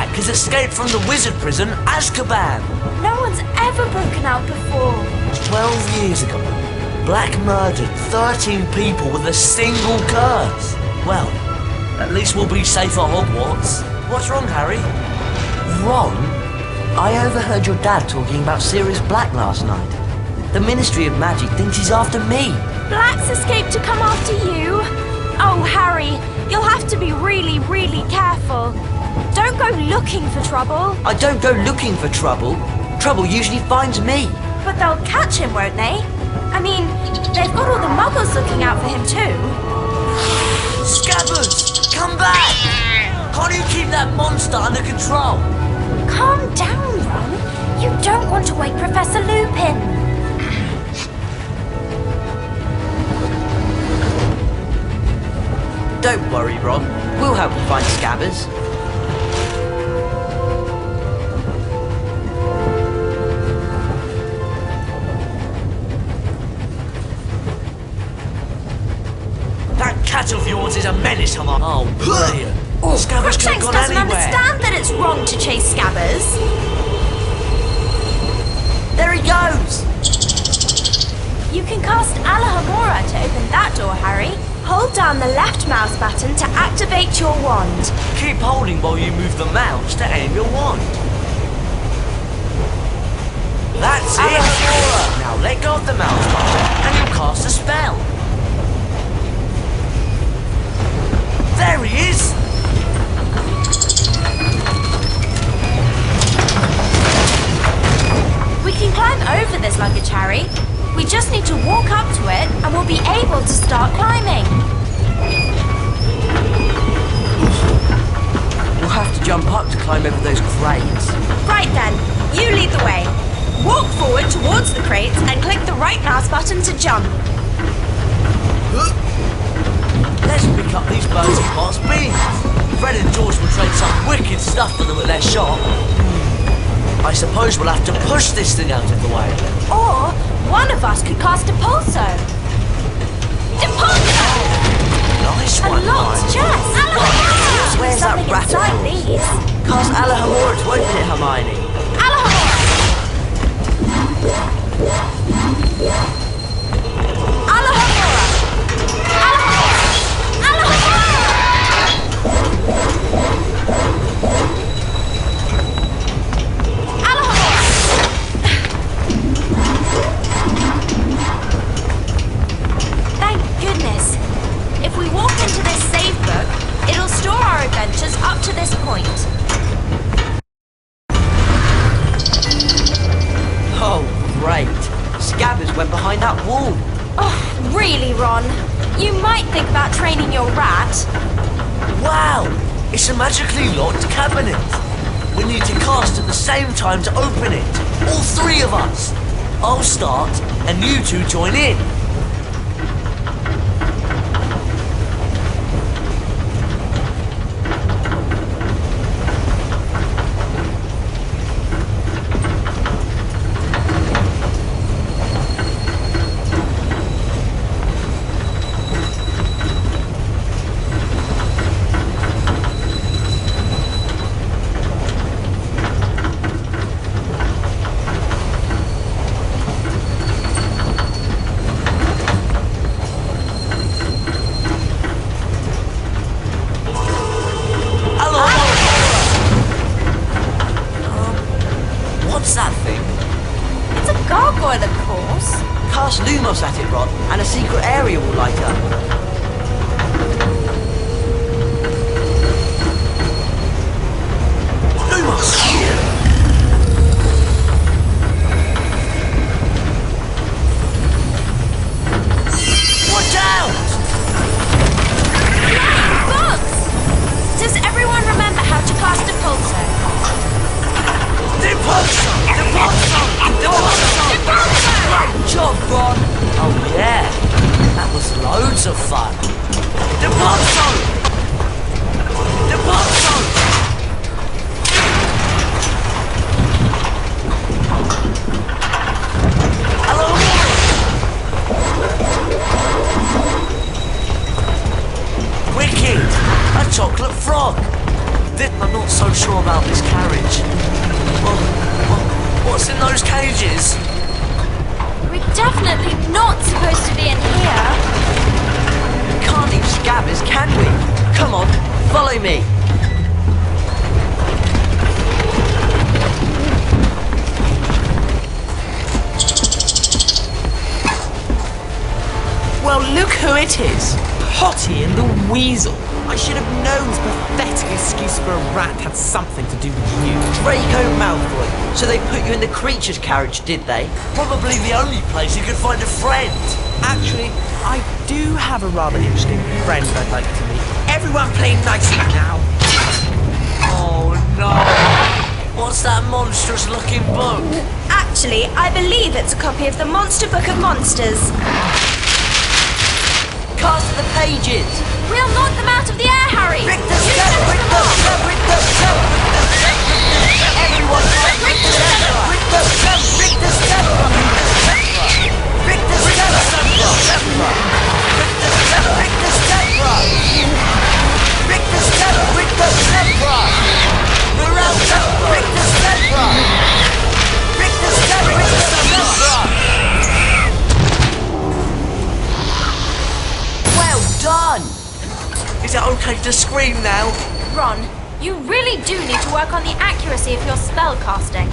Black has escaped from the wizard prison, Azkaban. No one's ever broken out before. 12 years ago, Black murdered 13 people with a single curse. Well, at least we'll be safe at Hogwarts. What's wrong, Harry? Ron, I overheard your dad talking about Sirius Black last night. The Ministry of Magic thinks he's after me. Black's escaped to come after you? Oh, Harry, you'll have to be really, really careful. Don't go looking for trouble. I don't go looking for trouble. Trouble usually finds me. But they'll catch him, won't they? I mean, they've got all the muggles looking out for him too. Scabbers, come back! Can't you keep that monster under control? Calm down, Ron. You don't want to wake Professor Lupin. Don't worry, Ron. We'll help you find Scabbers. That cat of yours is a menace, Hermione. Oh, brilliant. Scabbers could have Crookshanks gone doesn't anywhere. understand that it's wrong to chase Scabbers. There he goes! You can cast Alohomora to open that door, Harry. Hold down the left mouse button to activate your wand. Keep holding while you move the mouse to aim your wand. That's it! Alohomora. Now let go of the mouse button and you'll cast a spell. There he is! We can climb over this luggage, Harry. We just need to walk up to it and we'll be able to start climbing. We'll have to jump up to climb over those crates. Right then, you lead the way. Walk forward towards the crates and click the right mouse button to jump. Let's pick up these birds and pass beans. Fred and George will trade some wicked stuff for them at their shop. I suppose we'll have to push this thing out of the way. Or one of us could cast a pulso. Depulso! Nice A one, locked Hermione. chest! Alohomora! Where's that Something rattle? inside these. Cast Alohomora to open it, Hermione. Alohomora! Alohomora! Thank goodness. If we walk into this save book, it'll store our adventures up to this point. Oh, great. Scabbers went behind that wall. Oh, really, Ron? You might think about training your rat. Wow! It's a magically locked cabinet. We need to cast at the same time to open it. All three of us. I'll start and you two join in. sure about this carriage. What's in those cages? We're definitely not supposed to be in here. We can't leave Scabbers, can we? Come on, follow me. Well, look who it is. Potty and the Weasel. I should have known this pathetic excuse for a rat had something to do with you. Draco Malfoy. So they put you in the creature's carriage, did they? Probably the only place you could find a friend. Actually, I do have a rather interesting friend I'd like to meet. Everyone play nicely now. Oh no! What's that monstrous looking book? Actually, I believe it's a copy of the Monster Book of Monsters. Cast the pages. We'll knock them out of the air, Harry! Rick the step, Rick the step, Rick the step, everyone, Rick the step, Rick the step, Rick the step, Rick the step, Rick the step, Rick the step, Rick the step, Rick the step, we're out, Rick the step, Rick the step, Rick the step. Well done. Is it okay to scream now? Ron, you really do need to work on the accuracy of your spell casting.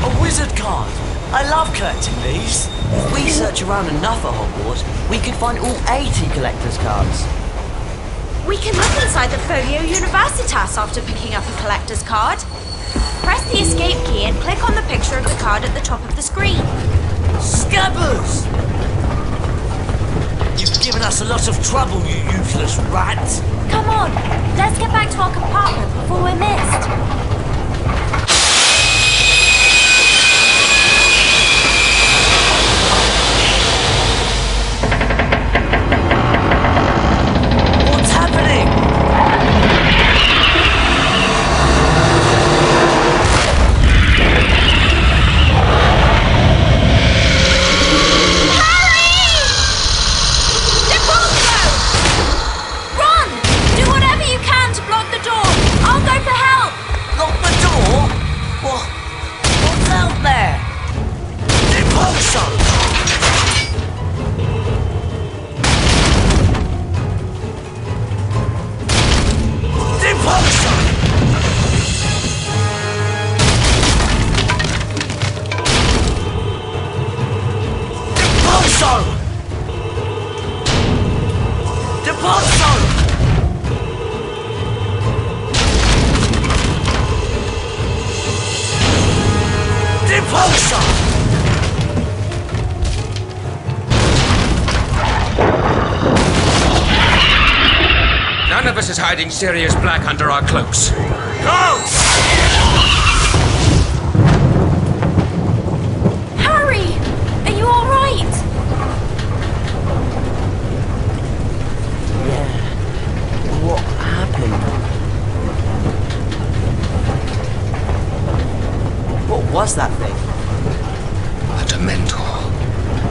A wizard card. I love collecting these. If we search around enough at Hogwarts, we could find all 80 collector's cards. We can look inside the Folio Universitas after picking up a collector's card. Press the escape key and click on the picture of the card at the top of the screen. Scabbers! You've given us a lot of trouble, you useless rat. Come on, let's get back to our compartment before we're missed. What's happening? What's out there? Depulso! Depulso! Depulso! Depulso! None of us is hiding Sirius Black under our cloaks. Go! Harry! Are you all right? Yeah. What happened? What was that thing? A Dementor.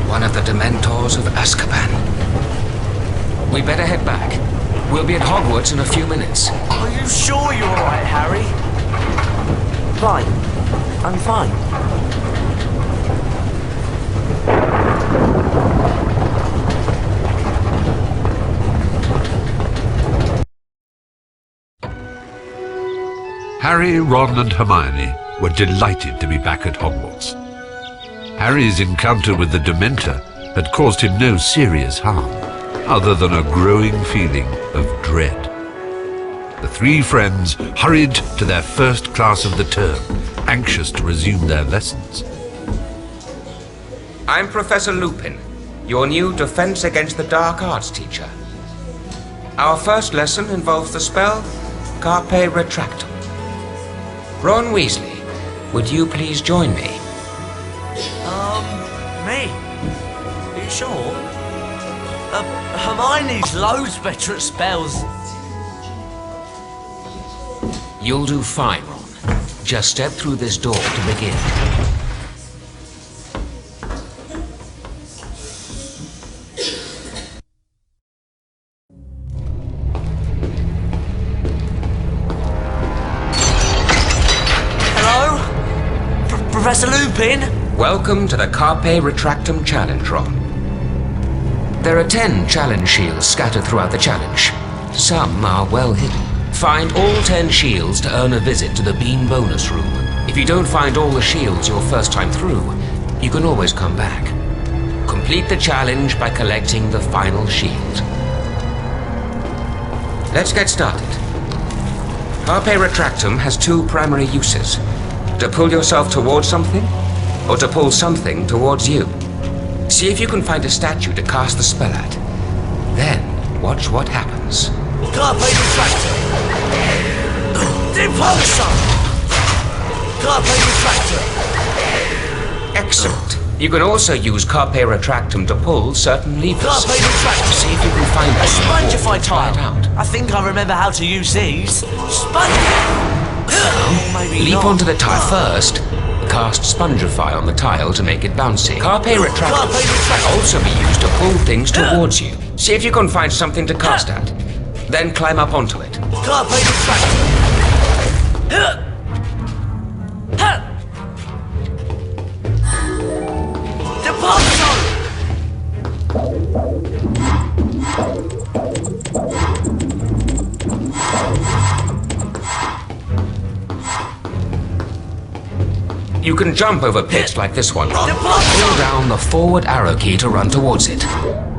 One of the Dementors of Azkaban. We better head back. We'll be at Hogwarts in a few minutes. Are you sure you're alright, Harry? Fine. I'm fine. Harry, Ron and Hermione were delighted to be back at Hogwarts. Harry's encounter with the Dementor had caused him no serious harm, other than a growing feeling of dread. The three friends hurried to their first class of the term, anxious to resume their lessons. I'm Professor Lupin, your new Defense Against the Dark Arts teacher. Our first lesson involves the spell Carpe Retractum. Ron Weasley, would you please join me? Me? Are you sure? Hermione's loads better at spells. You'll do fine, Ron. Just step through this door to begin. Professor Lupin! Welcome to the Carpe Retractum Challenge, Ron. There are 10 challenge shields scattered throughout the challenge. Some are well hidden. Find all 10 shields to earn a visit to the Bean bonus room. If you don't find all the shields your first time through, you can always come back. Complete the challenge by collecting the final shield. Let's get started. Carpe Retractum has 2 primary uses. To pull yourself towards something, or to pull something towards you. See if you can find a statue to cast the spell at. Then, watch what happens. Carpe Retractum! Depulsor! Carpe Retractum! Excellent. You can also use Carpe Retractum to pull certain levers. Carpe Retractum! See if you can find A spongify try it tile! out. I think I remember how to use these. Maybe Leap not. onto the tile first. Cast Spongify on the tile to make it bouncy. Carpe Retractum Carpe Retractum. can also be used to pull things towards you. See if you can find something to cast at. Then climb up onto it. Carpe Retractum! Depulsor! You can jump over pits like this one. Pull Depulsor! down the forward arrow key to run towards it.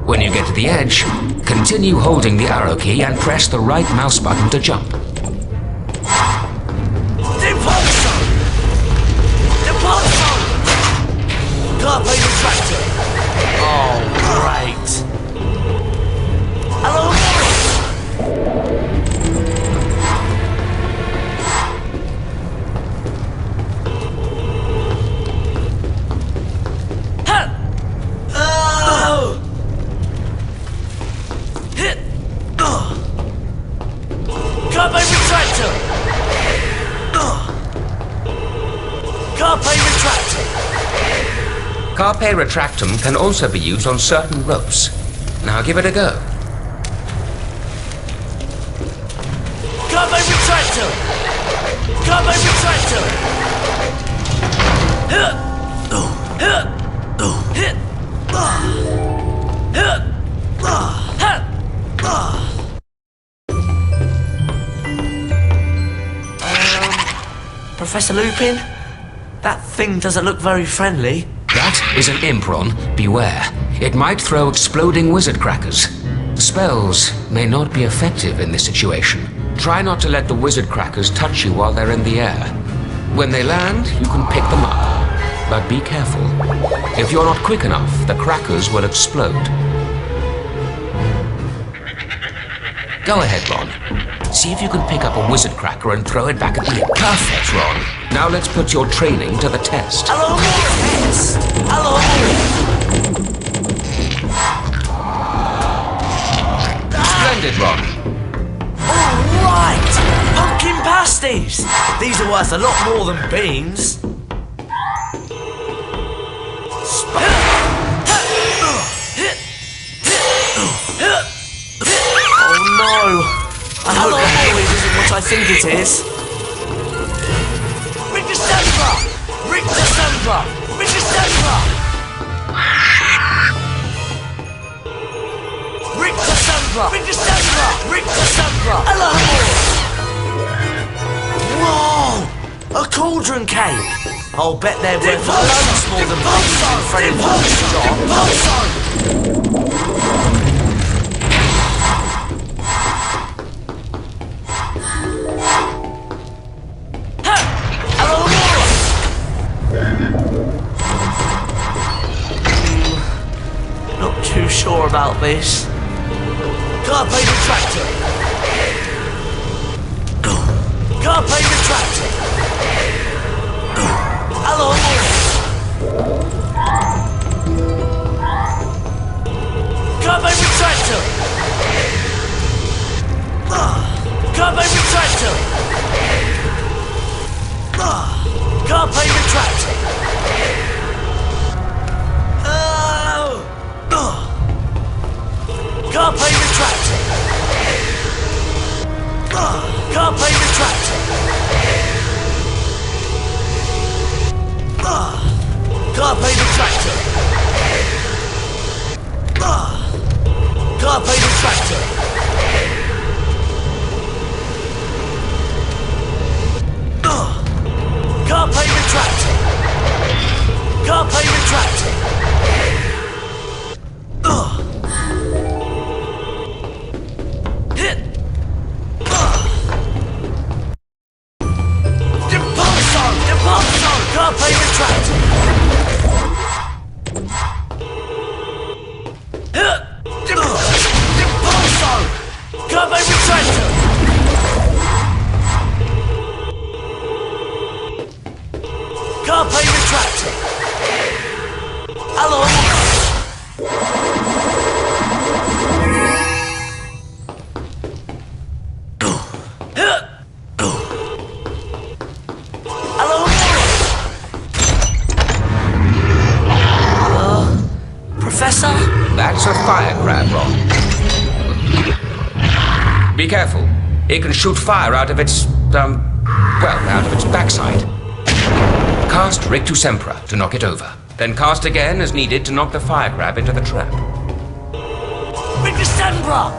When you get to the edge, continue holding the arrow key and press the right mouse button to jump. Depulsor! Depulsor! Carpe Retractum! Oh, great! Hello, Morris! Carpe Retractum! Carpe Retractum! Carpe Retractum can also be used on certain ropes. Now give it a go. Carpe Retractum! Carpe Retractum! Professor Lupin? That thing doesn't look very friendly. That is an Impron. Beware. It might throw exploding wizard crackers. Spells may not be effective in this situation. Try not to let the wizard crackers touch you while they're in the air. When they land, you can pick them up. But be careful. If you're not quick enough, the crackers will explode. Go ahead, Ron. See if you can pick up a wizard cracker and throw it back at the... Perfect, Ron. Now let's put your training to the test. Hello, Morris! Hello! Splendid, Ron. All right! Pumpkin pasties! These are worth a lot more than beans. Oh no! I hope the noise isn't what I think it is. Rick December! Rick December! Rick December! Rick December! Rick December! Rick December! Hello! Whoa! A cauldron cake! I'll bet they're worth loads more than beans in Fred and Wolf's shop. Not too sure about this. Carpe Retractum! Carpe Retractum! Hello! Carpe Retractum! Carpe Retractum! Carpe Retractum! Carpe Retractum! Carpe Retractum! Depulso! Carpe retractor! Depulso! Carpe retractor! Carpe retractor! Hello! Professor? That's a fire crab, Ron. Be careful. It can shoot fire out of its, out of its backside. Cast Rictus Sempra to knock it over. Then cast again as needed to knock the fire crab into the trap. Rictus Sempra!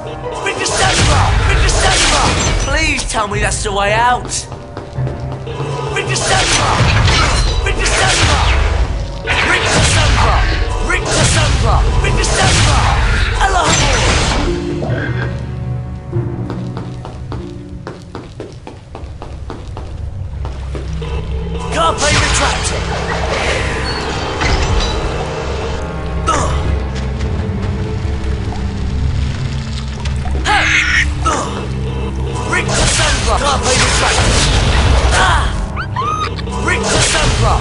Rictus Sempra! Rictus Sempra! Please tell me that's the way out. Rictus Sempra! Rictus Sempra! Rictus Sempra! Rictus Sempra! Rictus Sempra! Hello! Carpe retractor! Rictus Sempra! Carpe retractor! Rictus Sempra!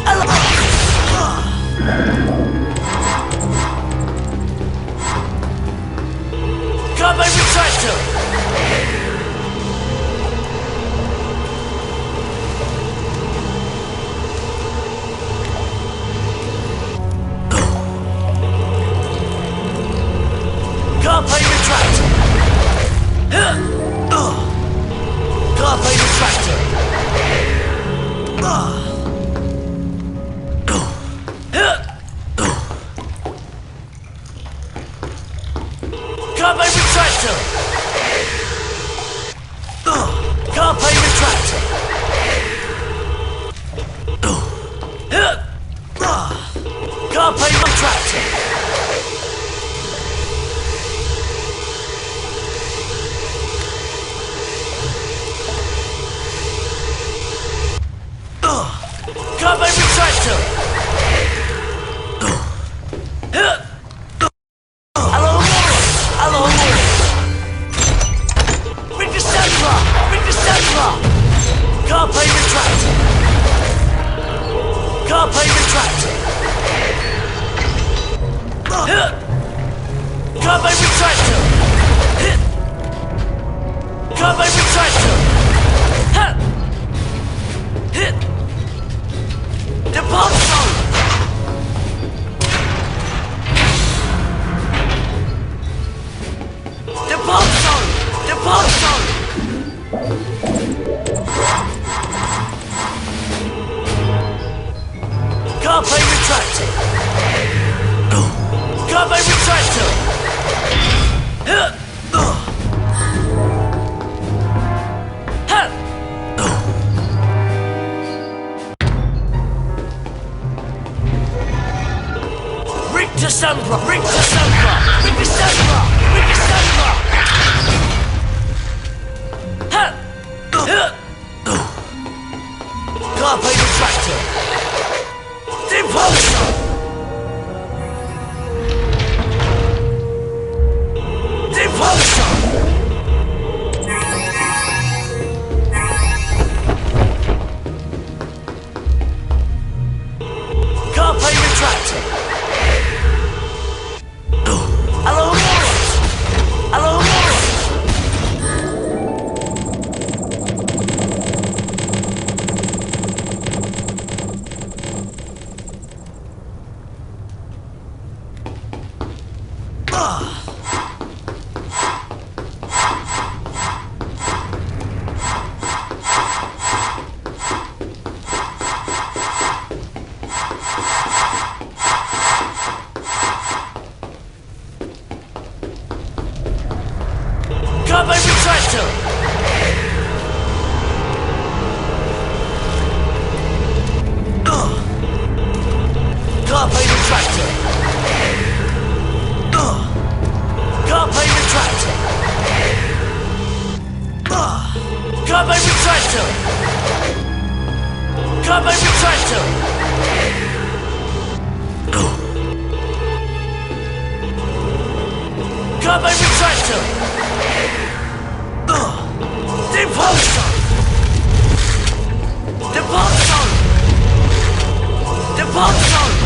Hello! Carpe retractor! Carpe retractor! Carpe retractor! Carpe retractor! Carpe retractor! Carpe retractor! Carpe retractor! Hello, hello, Rictus Sempra! Rictus Sempra! Carpe retractor! Carpe retractor! Carpe retractor! Carpe retractor! Depulso! Depulso! Depulso! Carpe retractor! Carpe retractor! Rictus Sempra! Rictus Sempra! Rictus Sempra! Rictus Sempra! Carpe retractor! Depulso! Depulso! Carpe retractor! Hello, hello, Carbine retractor! Carbine retractor! Depulsor! Depulsor! Depulsor!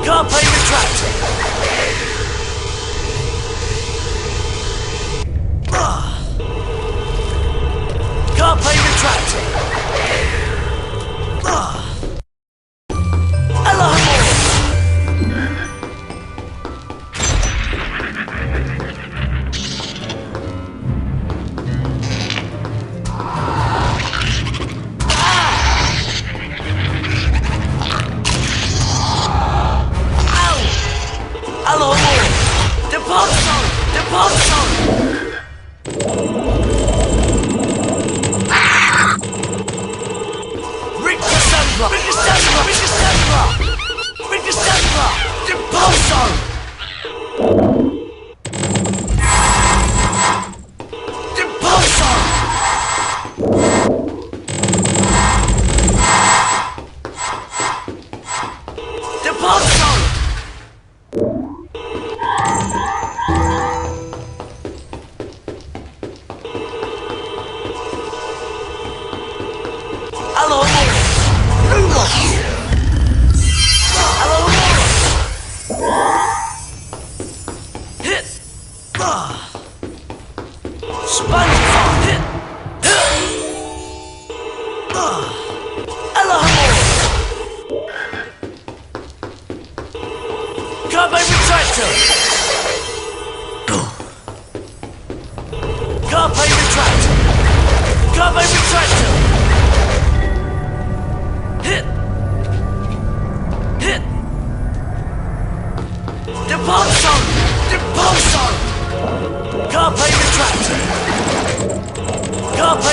Carpe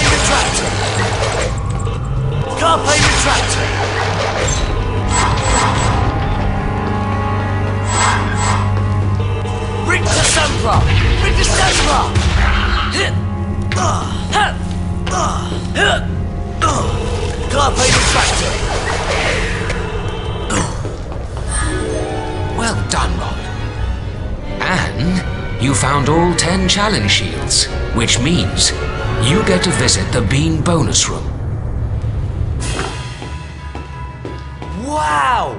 retractor! Carpe retractor! Well done, Ron. And you found all 10 challenge shields, which means you get to visit the Bean bonus room. Wow!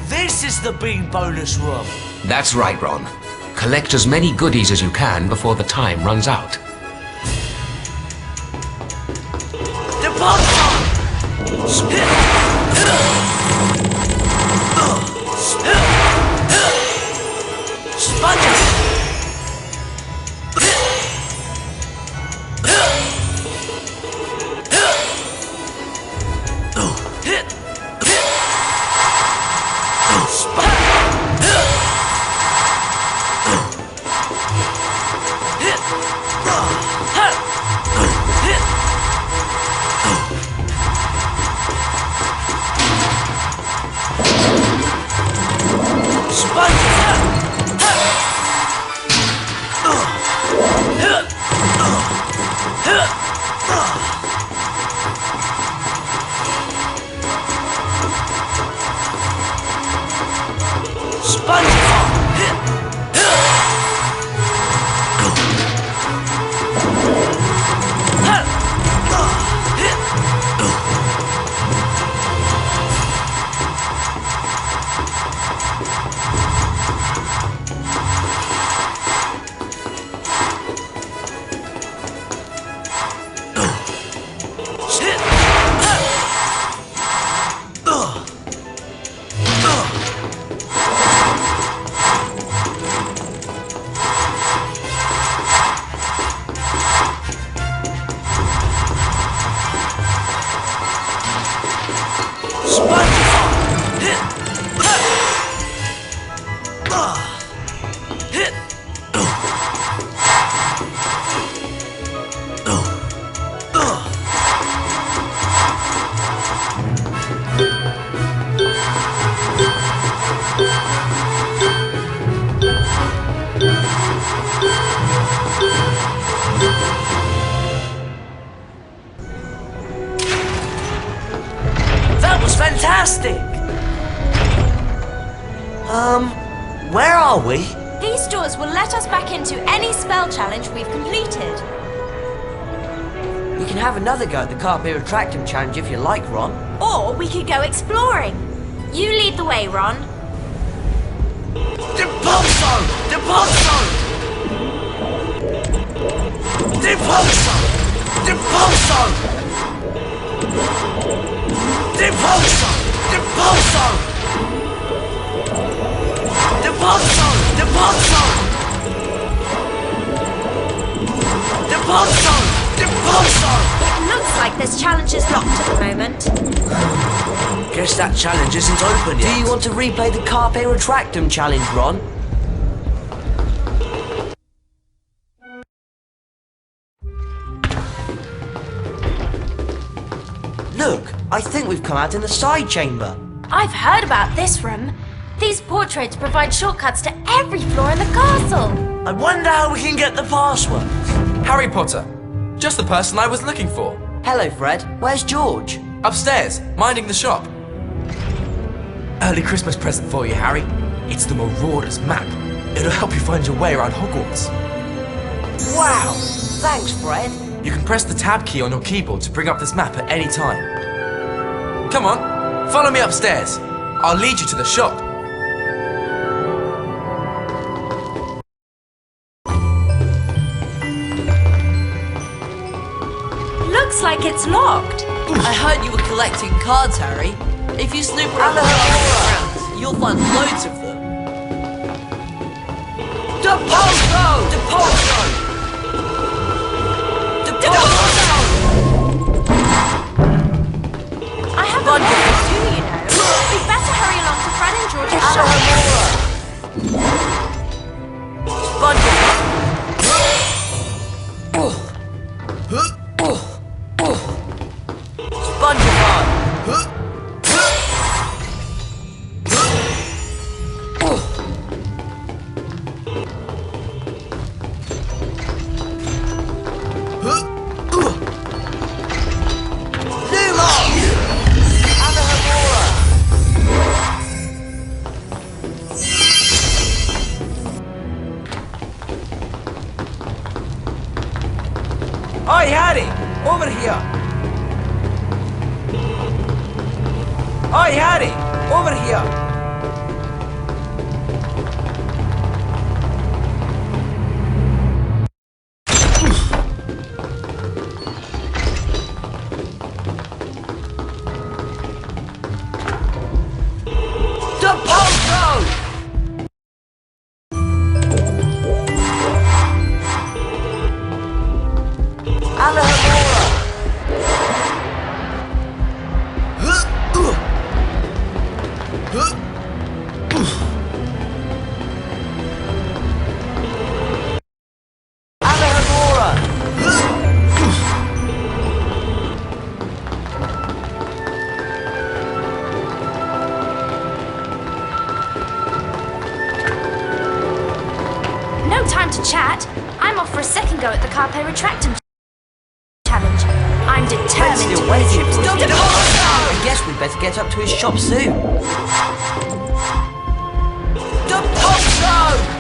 This is the Bean bonus room. That's right, Ron. Collect as many goodies as you can before the time runs out. fantastic! Where are we? These doors will let us back into any spell challenge we've completed. We can have another go at the Carpe Retractum challenge if you like, Ron. Or we could go exploring. You lead the way, Ron. Depulso! Depulso! Depulso! Depulso! Depulso! Depulso! Depulso! Depulso! Depulso! Depulso! It looks like this challenge is locked at the moment. Guess that challenge isn't open yet. Do you want to replay the Carpe Retractum challenge, Ron? Look, I think we've come out in the side chamber. I've heard about this room. These portraits provide shortcuts to every floor in the castle. I wonder how we can get the password. Harry Potter. Just the person I was looking for. Hello, Fred. Where's George? Upstairs, minding the shop. Early Christmas present for you, Harry. It's the Marauders Map. It'll help you find your way around Hogwarts. Wow! Thanks, Fred. You can press the tab key on your keyboard to bring up this map at any time. Come on, follow me upstairs. I'll lead you to the shop. Looks like it's locked. I heard you were collecting cards, Harry. If you snoop around the house, you'll find loads of them. Depulso! Depulso! Depulso! I have a lot to do, you know. We'd better hurry along to Fred and George's shop. Oi, Harry! Over here! Oi, Harry! Over here! No time to chat. I'm off for a second go at the Carpe Retractum challenge. I'm determined to waiting win. for Stop us. it! I guess we'd better get up to his shop soon. Depulso!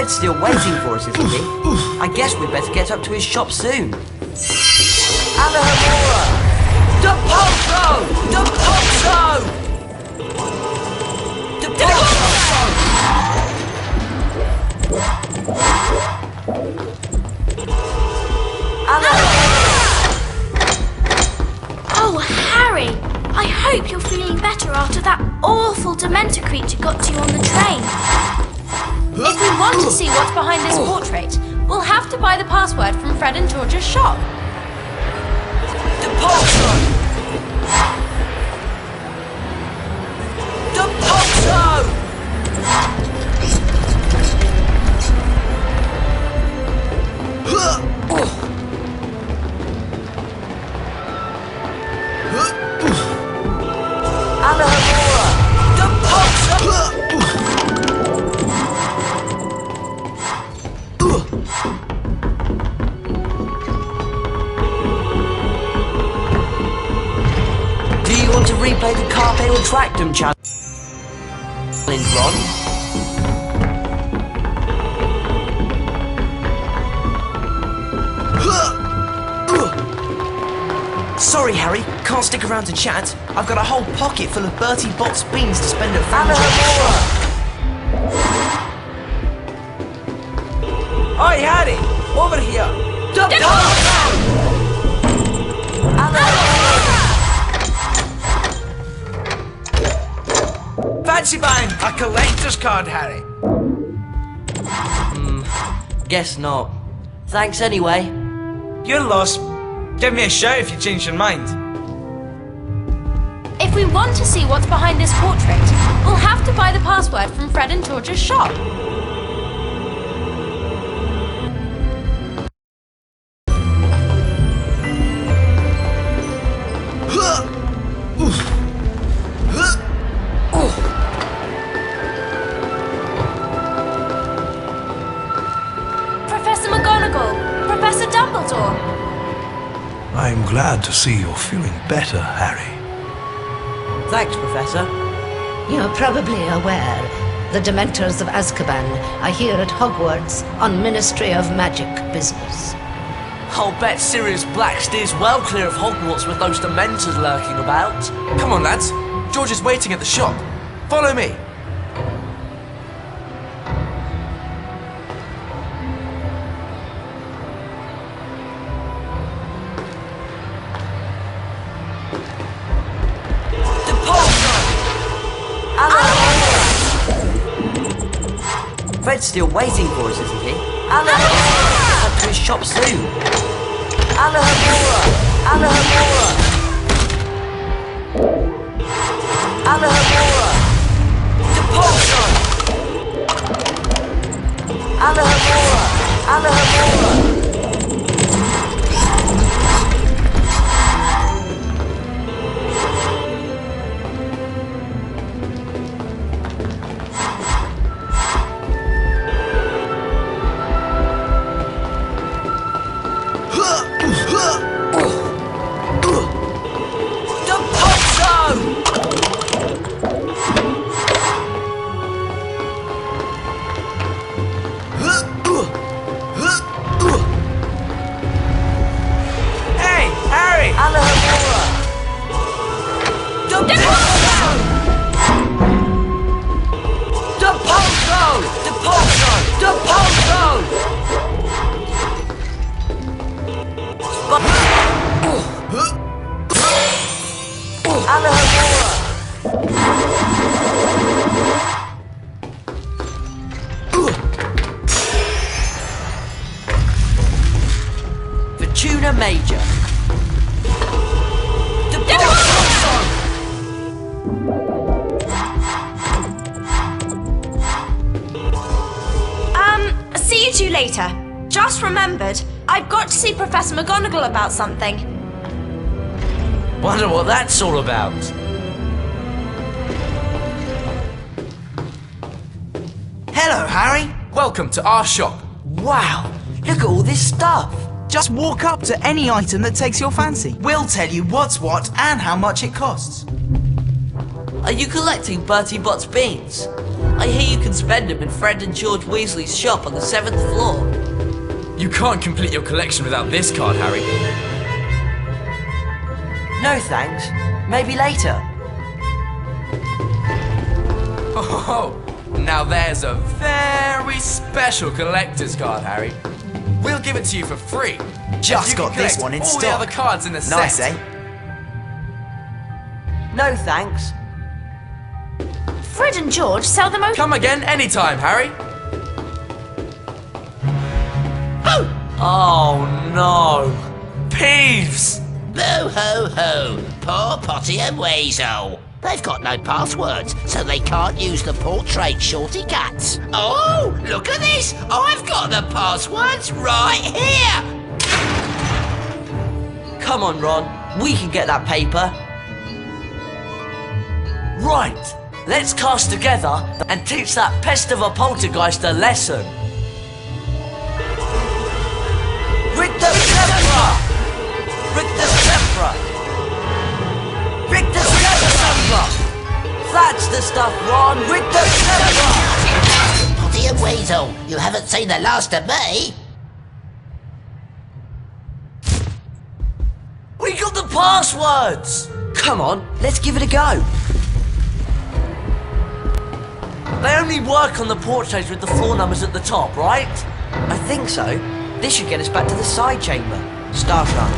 Fred's still waiting for us, isn't he? I guess we'd better get up to his shop soon. Alohomora! Depulso! Depulso! Depulso! Oh, Harry! I hope you're feeling better after that awful Dementor creature got to you on the train. If we want to see what's behind this portrait, we'll have to buy the password from Fred and George's shop. Depulso! Depulso! Alohomora! Depulso! Do you want to replay the Carpe Retractum challenge, Ron? Sorry, Harry, can't stick around to chat. I've got a whole pocket full of Bertie Bott's beans to spend at Fred and George's. Oi, Harry! Over here! Fancy buying a collector's card, Harry? Guess not. Thanks anyway. You're lost. Give me a shout if you change your mind. If we want to see what's behind this portrait, we'll have to buy the password from Fred and George's shop. Professor McGonagall! Professor Dumbledore! I'm glad to see you're feeling better, Harry. Thanks, Professor. You're probably aware the Dementors of Azkaban are here at Hogwarts on Ministry of Magic business. I'll bet Sirius Black steers well clear of Hogwarts with those Dementors lurking about. Come on, lads. George is waiting at the shop. Follow me. Fred's still waiting for us, isn't he? Alohomora! Up to his shop soon. Alohomora! Alohomora! Alohomora! Depulso! Alohomora! Alohomora! Fortuna Major. See you two later. Just remembered, I've got to see Professor McGonagall about something. Wonder what that's all about. Hello, Harry. Welcome to our shop. Wow, look at all this stuff. Just walk up to any item that takes your fancy. We'll tell you what's what and how much it costs. Are you collecting Bertie Bott's beans? I hear you can spend them in Fred and George Weasley's shop on the 7th floor. You can't complete your collection without this card, Harry. No thanks. Maybe later. Oh, now there's a very special collector's card, Harry. We'll give it to you for free. Just You got can this collect one in all stock. the other cards in the Nice, set. eh? No thanks. Fred and George sell them over. Come again anytime, Harry. Oh no! Peeves! Boo hoo hoo! Poor Potty and Weasel. They've got no passwords, so they can't use the portrait shorty cuts. Oh, look at this! I've got the passwords right here! Come on, Ron. We can get that paper. Right, let's cast together and teach that pest of a poltergeist a lesson. Rictus Sceptra! Rictus Sceptra! Rictus Sceptra! That's the stuff, Ron! Rictus Sceptra! Potty and Weasel, you haven't seen the last of me! We got the passwords! Come on, let's give it a go. They only work on the portraits with the floor numbers at the top, right? I think so. This should get us back to the side chamber. Starshine.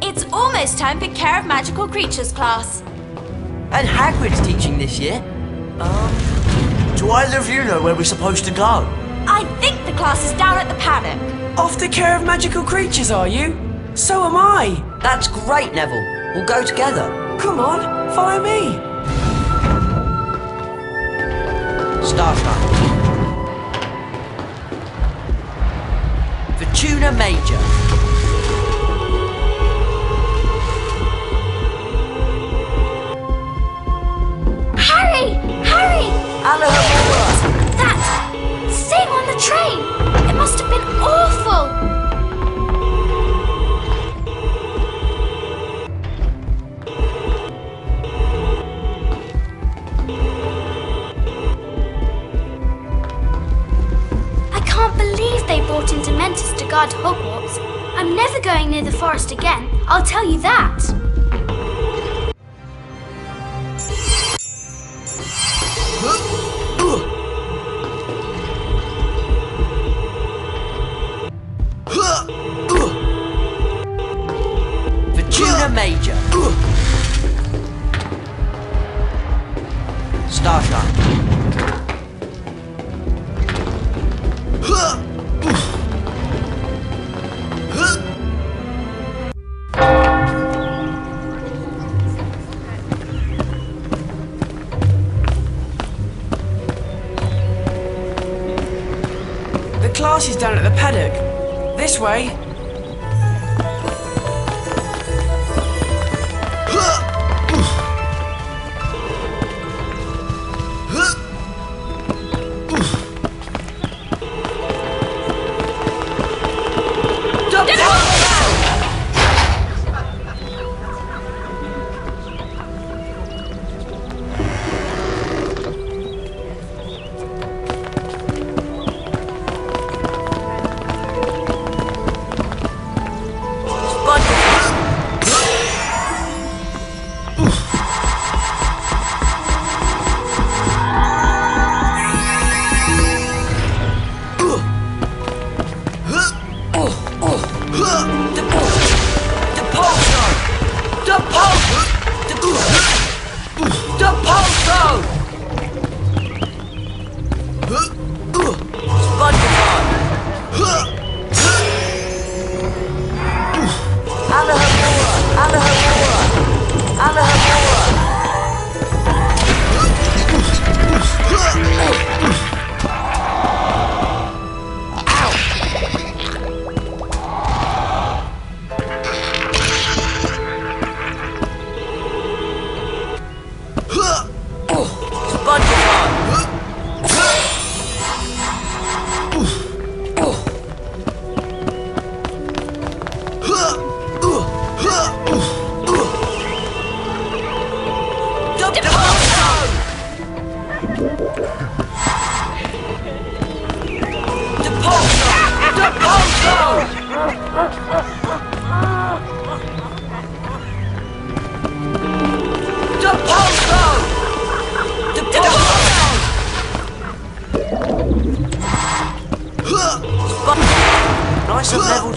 It's almost time for Care of Magical Creatures class. And Hagrid's teaching this year. Do either of you know where we're supposed to go? I think the class is down at the paddock. Off the Care of Magical Creatures, are you? So am I. That's great, Neville. We'll go together. Come on, follow me. Starshine. Fortuna Major. Harry! Harry! Alohomora! That thing on the train! It must have been awful! I can't believe they brought in Dementors to guard Hogwarts. I'm never going near the forest again, I'll tell you that. Fortuna Major. Starshine. The class is down at the paddock. This way.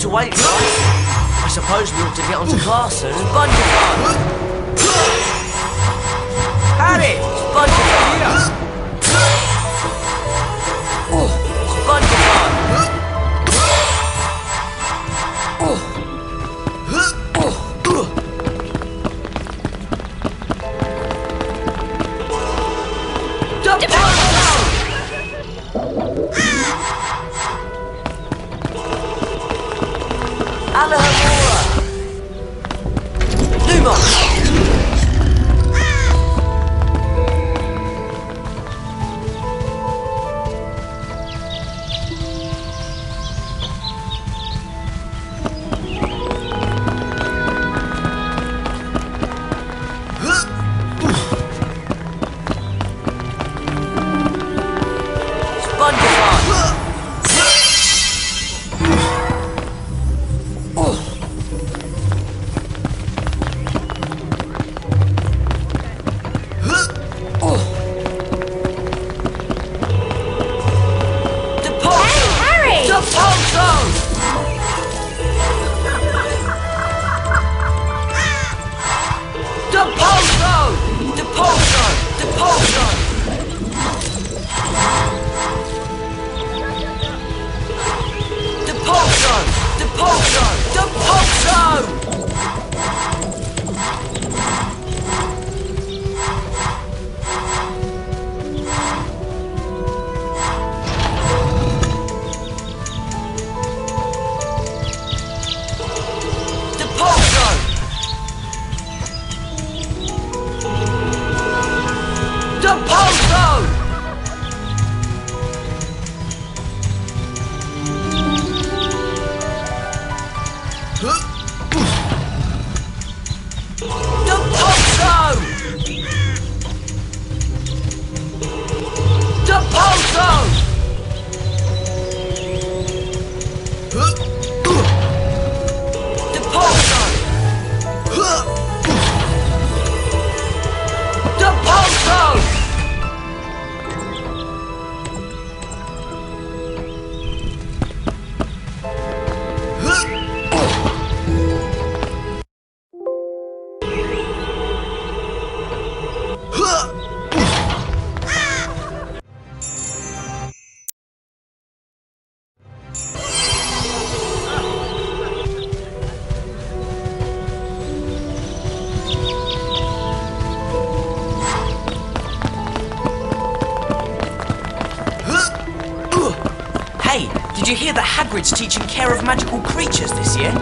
to wait, right? I suppose we ought to get on to class soon. Bungee card! Harry! Bungee card! Bungee card! Did you hear that Hagrid's teaching care of magical creatures this year?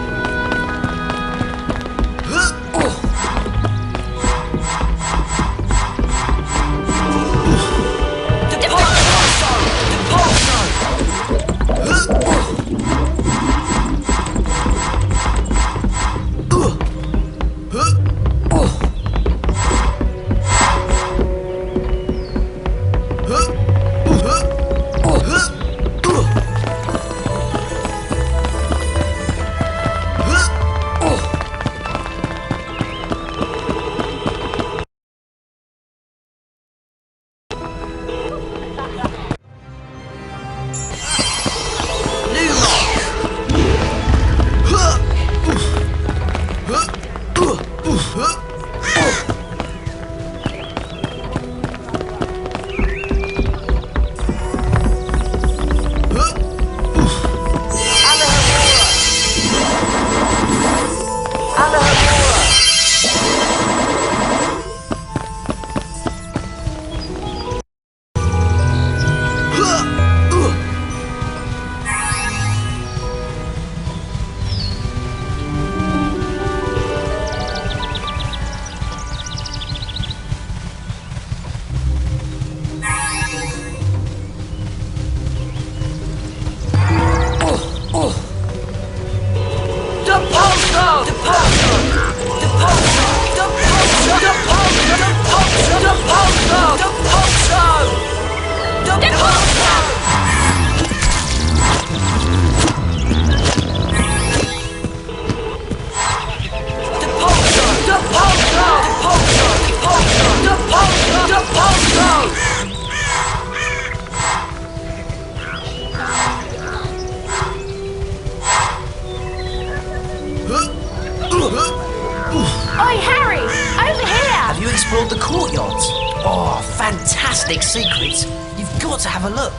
Hogwarts. You've got to have a look.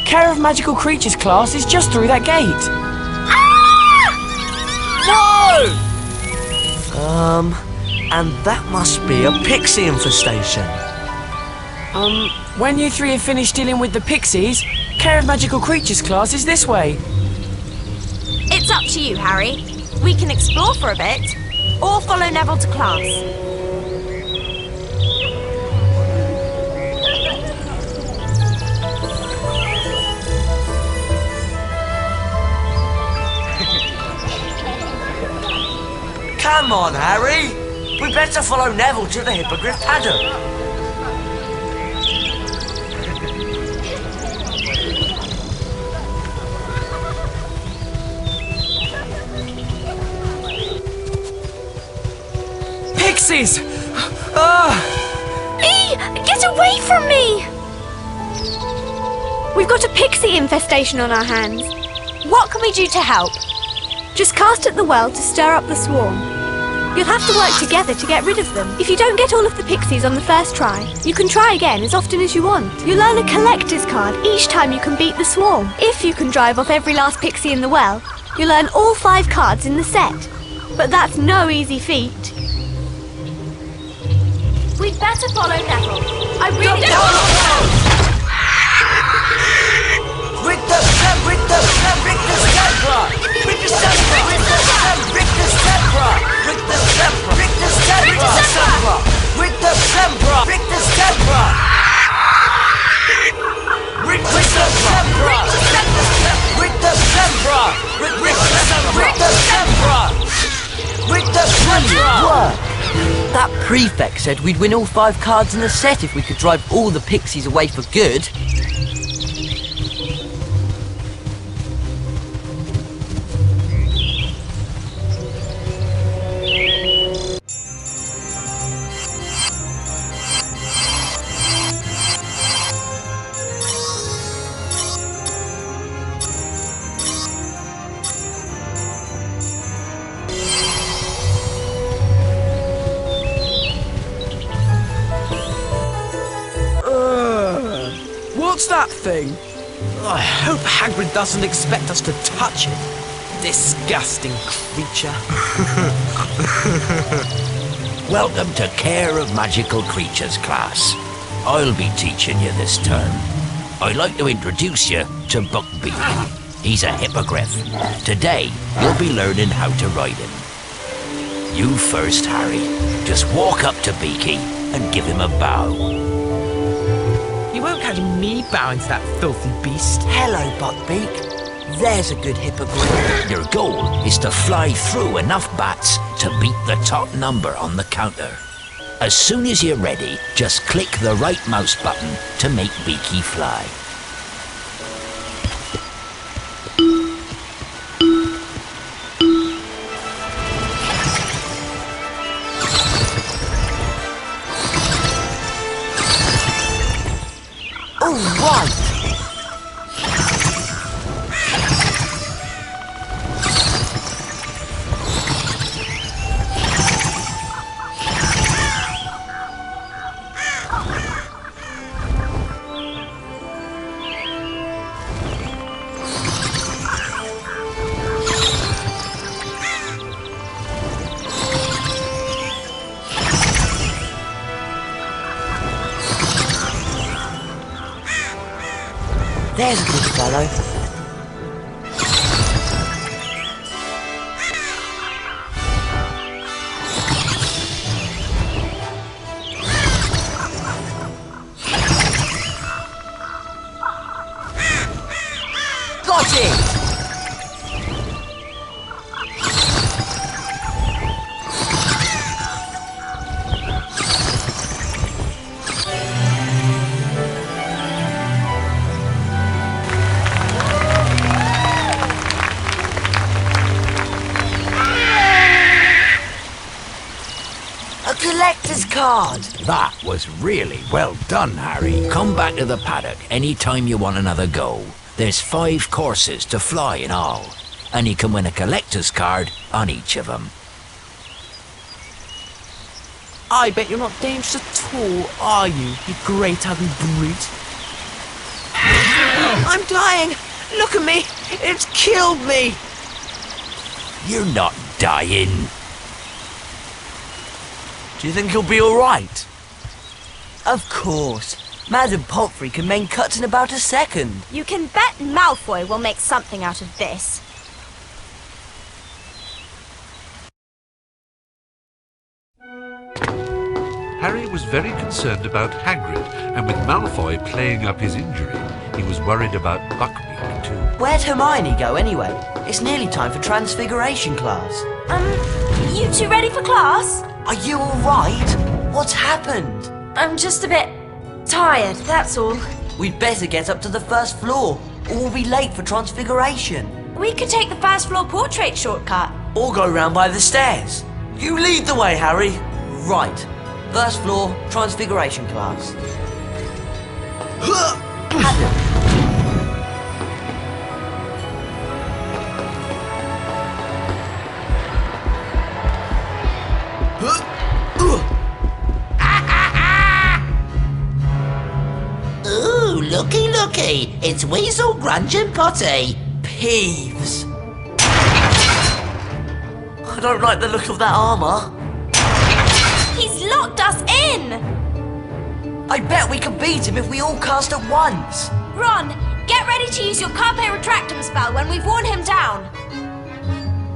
Care of Magical Creatures class is just through that gate. No! And that must be a pixie infestation. When you three have finished dealing with the pixies, Care of Magical Creatures class is this way. It's up to you, Harry. We can explore for a bit, or follow Neville to class. Come on, Harry. We better follow Neville to the Hippogriff paddock. Pixies! Get away from me! We've got a pixie infestation on our hands. What can we do to help? Just cast at the well to stir up the swarm. You'll have to work together to get rid of them. If you don't get all of the pixies on the first try, you can try again as often as you want. You'll earn a collector's card each time you can beat the swarm. If you can drive off every last pixie in the well, you'll earn all 5 cards in the set. But that's no easy feat. We'd better follow Neville. I really don't. Rick the Stepper! Rick the Stepper! Rick the Stepper! Rick the Stepper! Rick the Stepper! Rick the Stepper! Rick the Stepper! Rick the Stepper! Rick the Stepper! Rick the Stepper! Rick the Stepper! Rick the Stepper! That prefect said we'd win all 5 cards in the set if we could drive all the pixies away for good. What's that thing? I hope Hagrid doesn't expect us to touch it. Disgusting creature. Welcome to Care of Magical Creatures class. I'll be teaching you this term. I'd like to introduce you to Buckbeak. He's a hippogriff. Today, you'll be learning how to ride him. You first, Harry. Just walk up to Beaky and give him a bow. You won't catch me bowing to that filthy beast. Hello, Buckbeak. There's a good hippogriff. Your goal is to fly through enough bats to beat the top number on the counter. As soon as you're ready, just click the right mouse button to make Beaky fly. All right. There's a good fellow. Got it! Collector's card! That was really well done, Harry. Come back to the paddock anytime you want another go. There's 5 courses to fly in all, and you can win a collector's card on each of them. I bet you're not dangerous at all, are you great ugly brute? I'm dying! Look at me! It's killed me! You're not dying. Do you think he'll be alright? Of course. Madam Pomfrey can mend cuts in about a second. You can bet Malfoy will make something out of this. Harry was very concerned about Hagrid, and with Malfoy playing up his injury, he was worried about Buckbeak too. Where'd Hermione go anyway? It's nearly time for Transfiguration Class. You two ready for class? Are you alright? What's happened? I'm just a bit tired, that's all. We'd better get up to the first floor, or we'll be late for Transfiguration. We could take the first floor portrait shortcut. Or go round by the stairs. You lead the way, Harry. Right. First floor, Transfiguration Class. Ooh, looky. It's Weasel, Grunge and Potty. Peeves. I don't like the look of that armour. He's locked us in! I bet we could beat him if we all cast at once. Ron, get ready to use your Carpe Retractum spell when we've worn him down.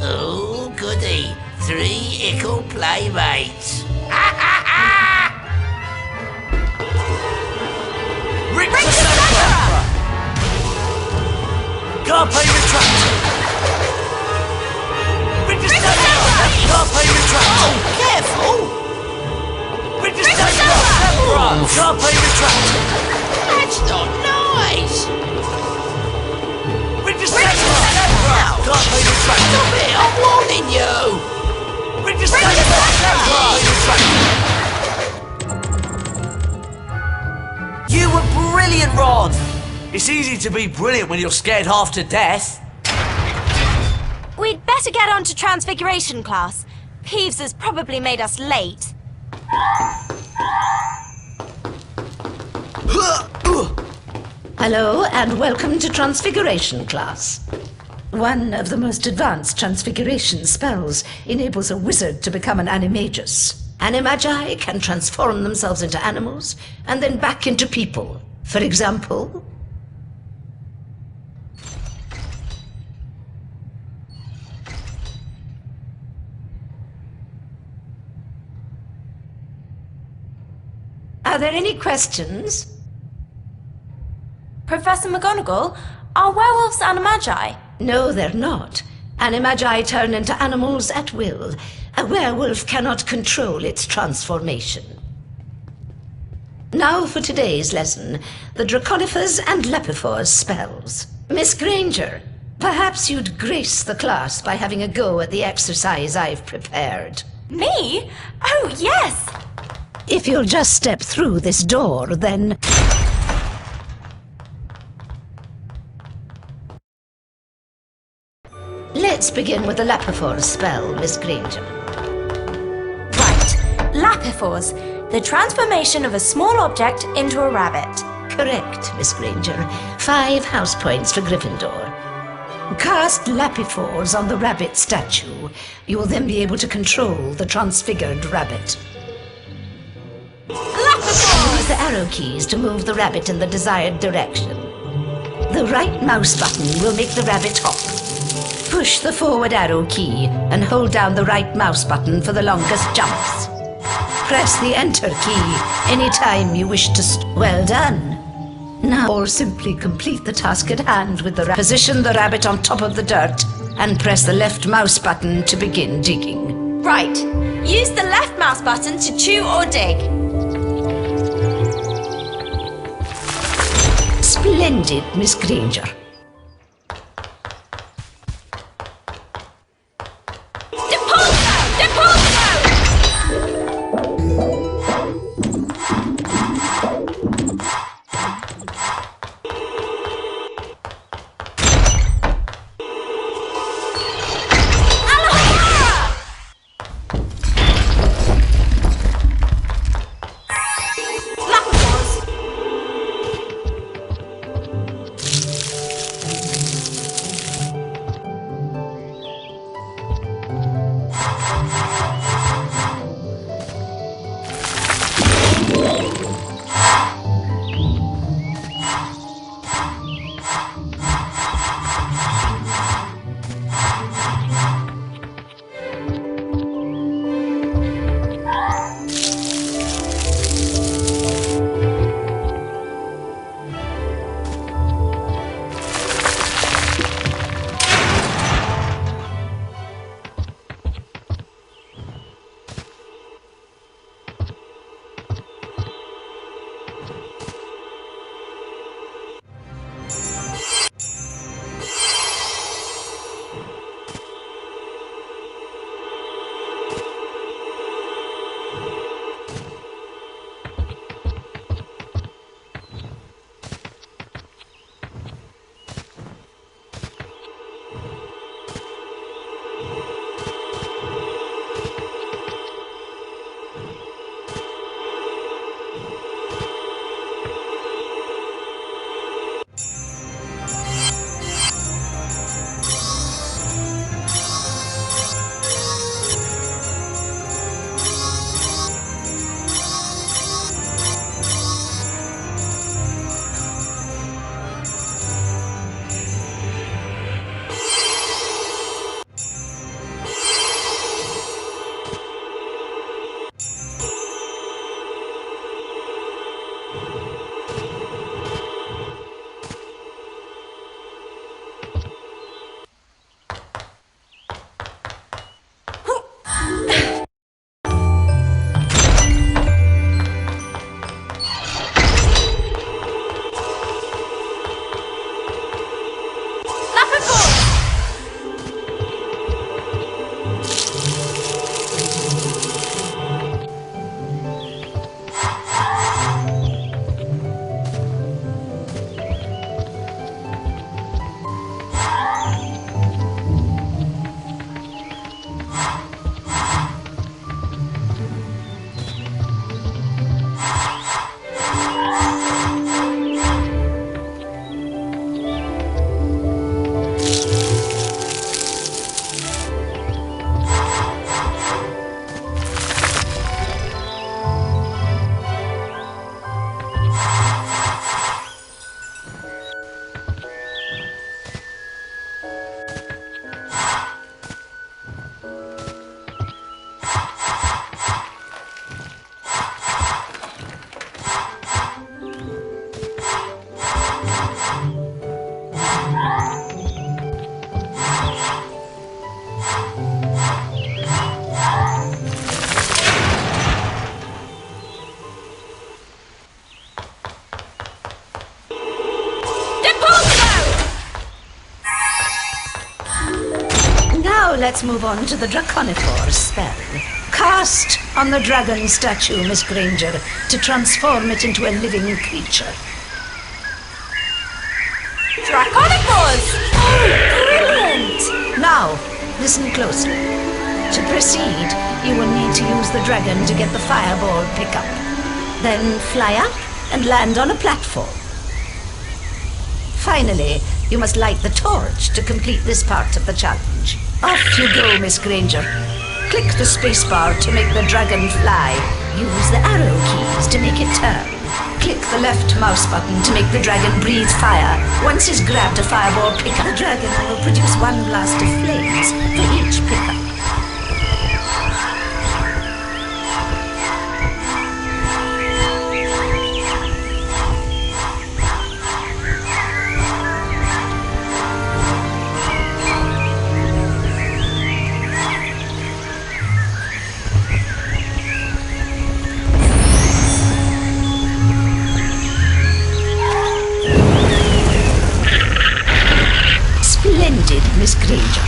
Oh, goody. 3 ickle playmates. Rick the Scepter! Carpe Retractum! Rick the Scepter! Carpe Retractum! Oh, careful! Rick the Scepter! Carpe Retractum! That's not nice! Rick the Scepter! Carpe Retractum! Stop it, I'm warning you! Rick the Scepter! Carpe Retractum! You were brilliant, Ron! It's easy to be brilliant when you're scared half to death. We'd better get on to Transfiguration Class. Peeves has probably made us late. Hello and welcome to Transfiguration Class. One of the most advanced transfiguration spells enables a wizard to become an animagus. Animagi can transform themselves into animals and then back into people. For example... Are there any questions? Professor McGonagall, are werewolves animagi? No, they're not. Animagi turn into animals at will. A werewolf cannot control its transformation. Now for today's lesson, the Draconifer's and Lepifor's spells. Miss Granger, perhaps you'd grace the class by having a go at the exercise I've prepared. Me? Oh, yes! If you'll just step through this door, then... Let's begin with the Lepifor's spell, Miss Granger. Right. Lapifors, the transformation of a small object into a rabbit. Correct, Miss Granger. 5 house points for Gryffindor. Cast Lapifors on the rabbit statue. You will then be able to control the transfigured rabbit. Use the arrow keys to move the rabbit in the desired direction. The right mouse button will make the rabbit hop. Push the forward arrow key and hold down the right mouse button for the longest jumps. Press the enter key anytime you wish to well done. Now, or simply complete the task at hand with the position the rabbit on top of the dirt and press the left mouse button to begin digging. Right. Use the left mouse button to chew or dig. Splendid, Miss Granger. let's move on to the Draconiphore spell. Cast on the dragon statue, Miss Granger, to transform it into a living creature. Draconiphores! Oh, brilliant! Now, listen closely. To proceed, you will need to use the dragon to get the fireball pickup. Then fly up and land on a platform. Finally, you must light the torch to complete this part of the challenge. Off you go, Miss Granger. Click the spacebar to make the dragon fly. Use the arrow keys to make it turn. Click the left mouse button to make the dragon breathe fire. Once he's grabbed a fireball pickup, the dragon will produce one blast of flames for each pickup. Splendid, Miss Granger.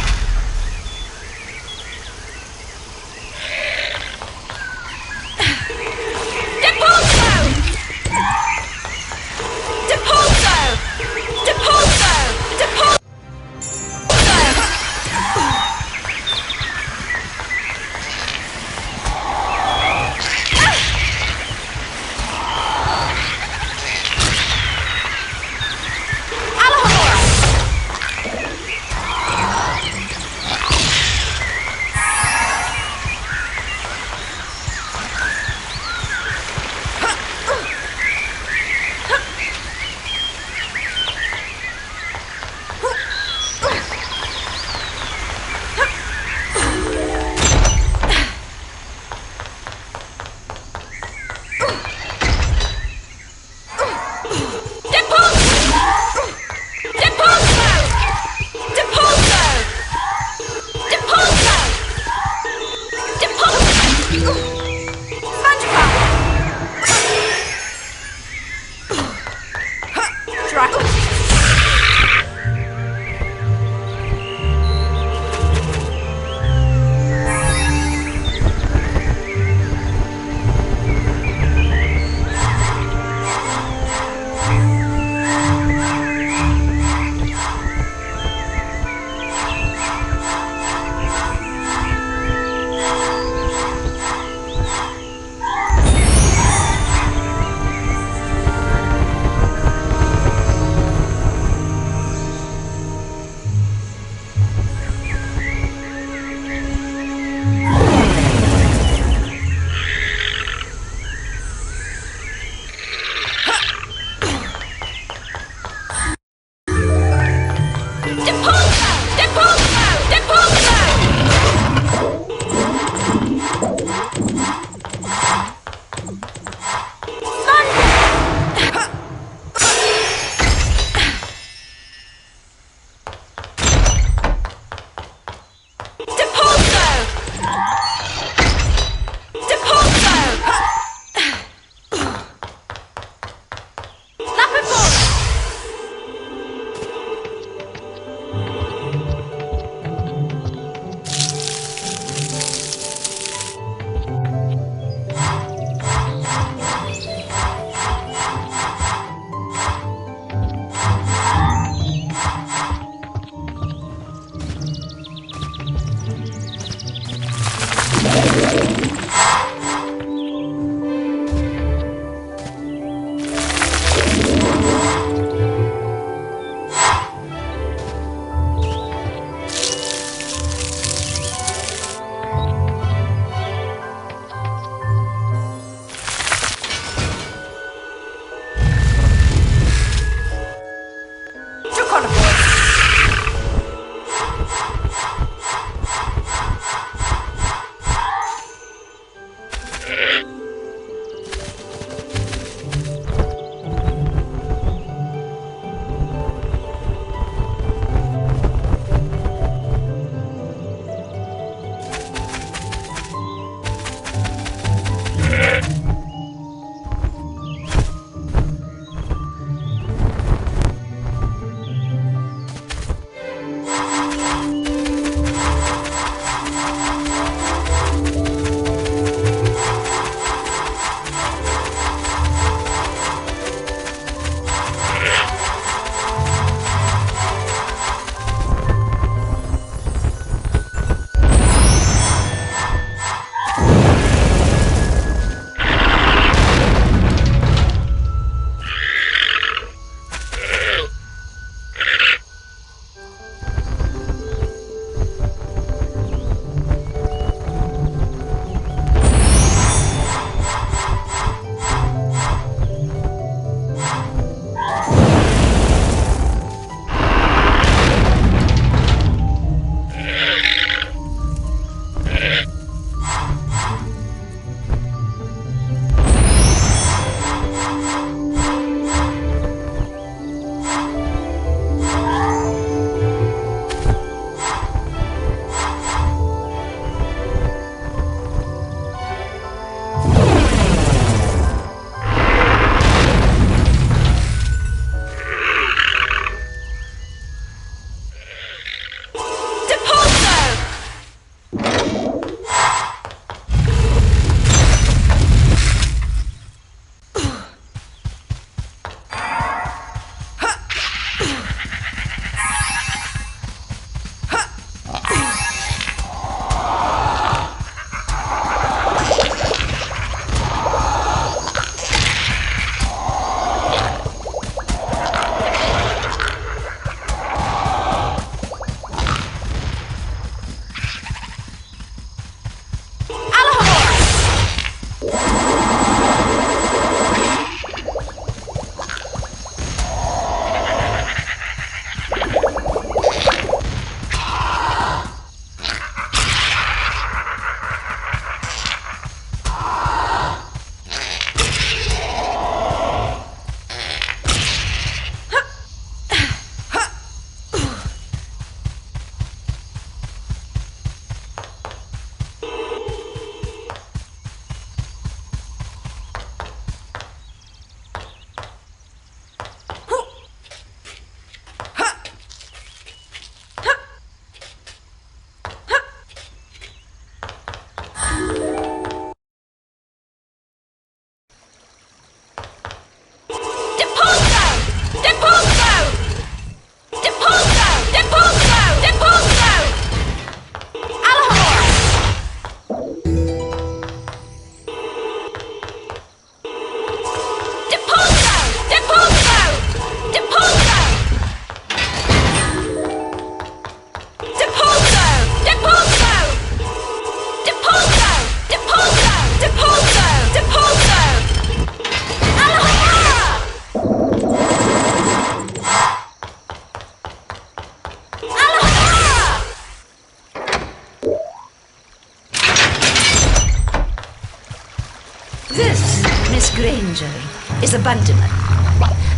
danger is a bundyman.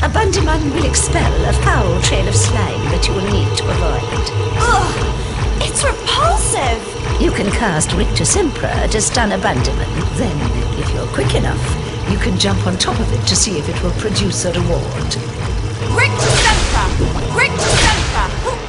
A bundyman will expel a foul trail of slime that you will need to avoid. Ugh! It's repulsive! You can cast Rictus Sempra to stun a bundyman. Then, if you're quick enough, you can jump on top of it to see if it will produce a reward. Rictus Sempra! Rictus Sempra!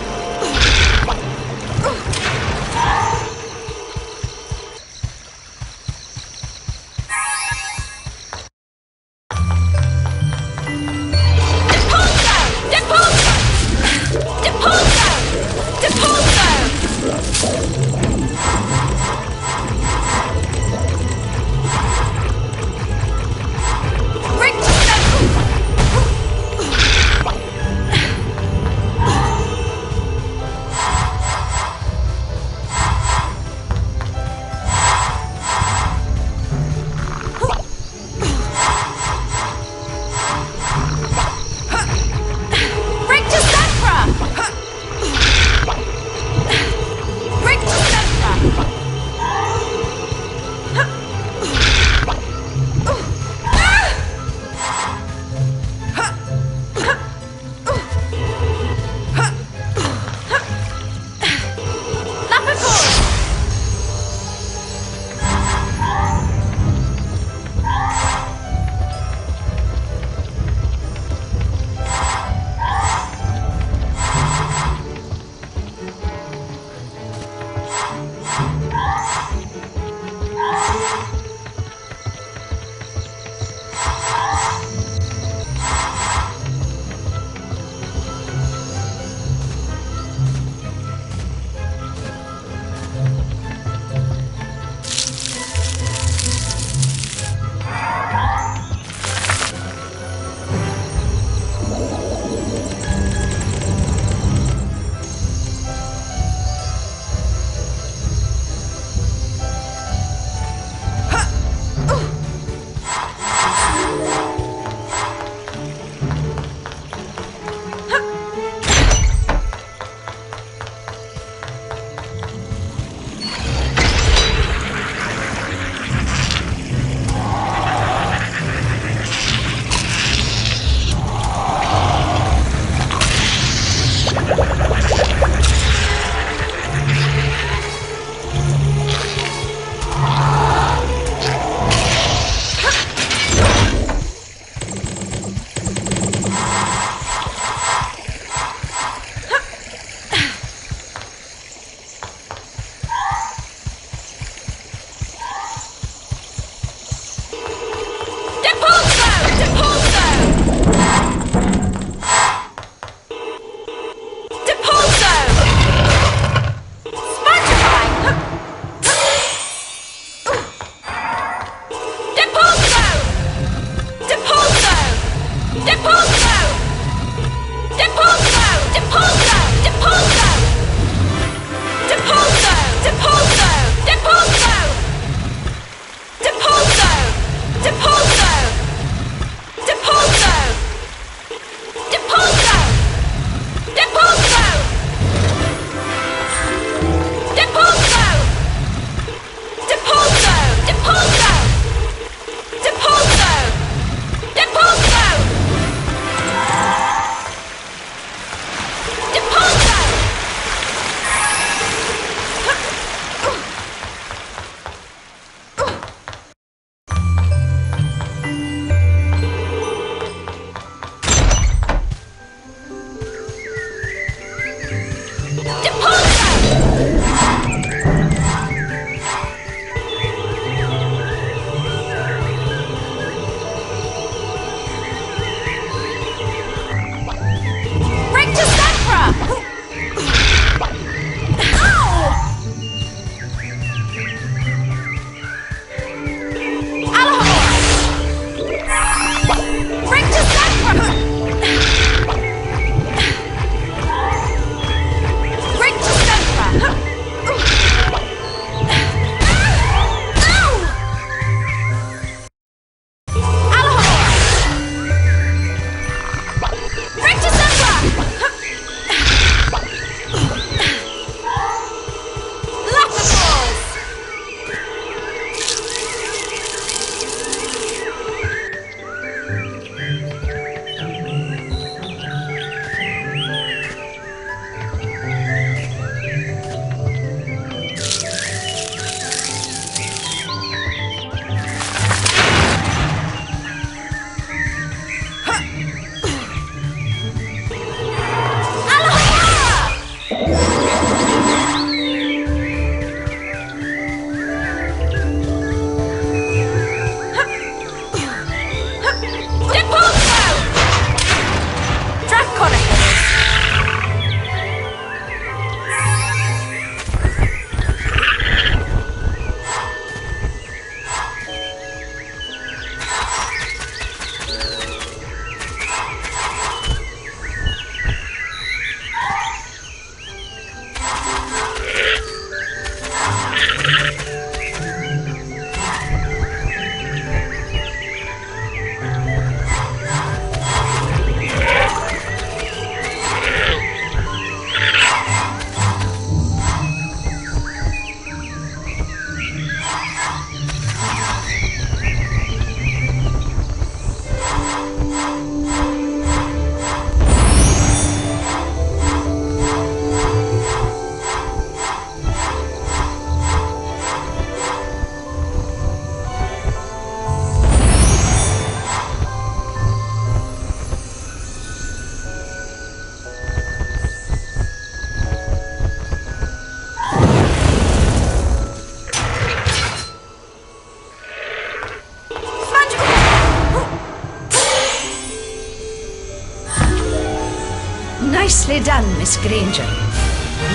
Nicely done, Miss Granger.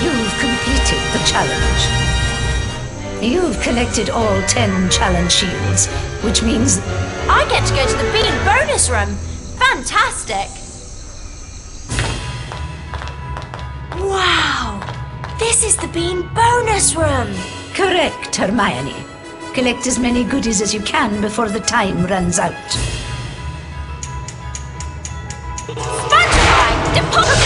You've completed the challenge. You've collected all 10 challenge shields, which means I get to go to the Bean bonus room. Fantastic! Wow! This is the Bean bonus room! correct, Hermione. Collect as many goodies as you can before the time runs out. Spongify! Deposit!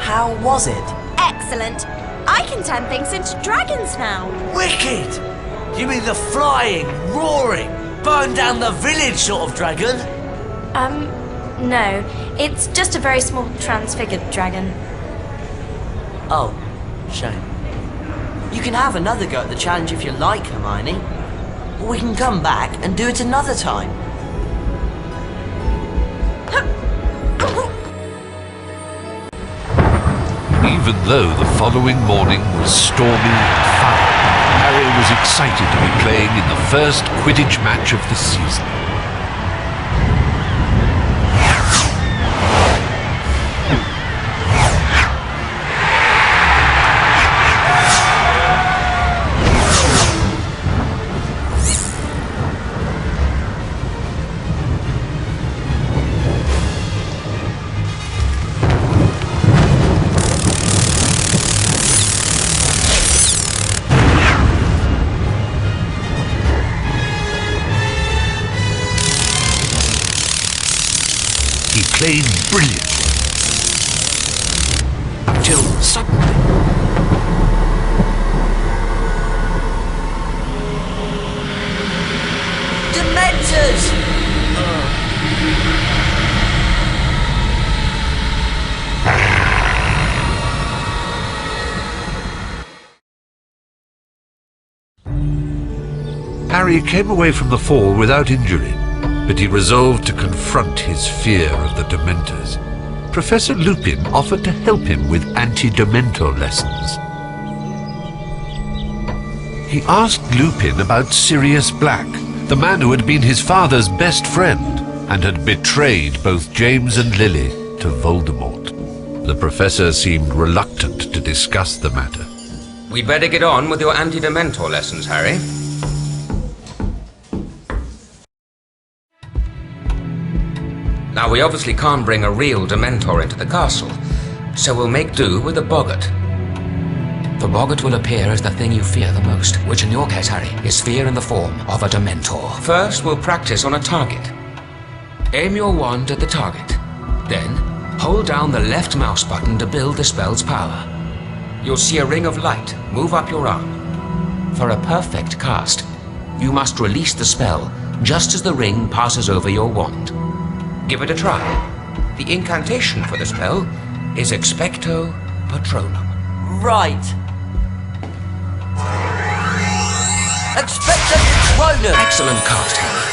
How was it? Excellent. I can turn things into dragons now. Wicked! You mean the flying, roaring, burn down the village sort of dragon? No. It's just a very small transfigured dragon. Oh, shame. You can have another go at the challenge if you like, Hermione. Or we can come back and do it another time. Even though the following morning was stormy and foul, Harry was excited to be playing in the first Quidditch match of the season. He played brilliantly. Until suddenly... Dementors! Harry came away from the fall without injury, but he resolved to confront his fear of the Dementors. Professor Lupin offered to help him with anti-Dementor lessons. He asked Lupin about Sirius Black, the man who had been his father's best friend and had betrayed both James and Lily to Voldemort. The professor seemed reluctant to discuss the matter. We'd better get on with your anti-Dementor lessons, Harry. Now, we obviously can't bring a real Dementor into the castle, so we'll make do with a boggart. The boggart will appear as the thing you fear the most, which in your case, Harry, is fear in the form of a Dementor. First, we'll practice on a target. Aim your wand at the target. Then, hold down the left mouse button to build the spell's power. You'll see a ring of light move up your arm. For a perfect cast, you must release the spell just as the ring passes over your wand. Give it a try. The incantation for the spell is Expecto Patronum. Right. Expecto Patronum! Excellent cast, Harry.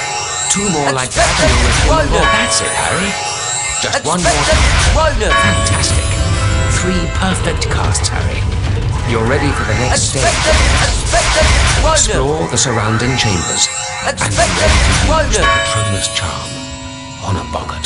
2 more like that and you'll retain the ball. That's it, Harry. Just one more time. Fantastic. 3 perfect casts, Harry. You're ready for the next stage. Explore the surrounding chambers and be ready to use the Patronus charm on a boggart.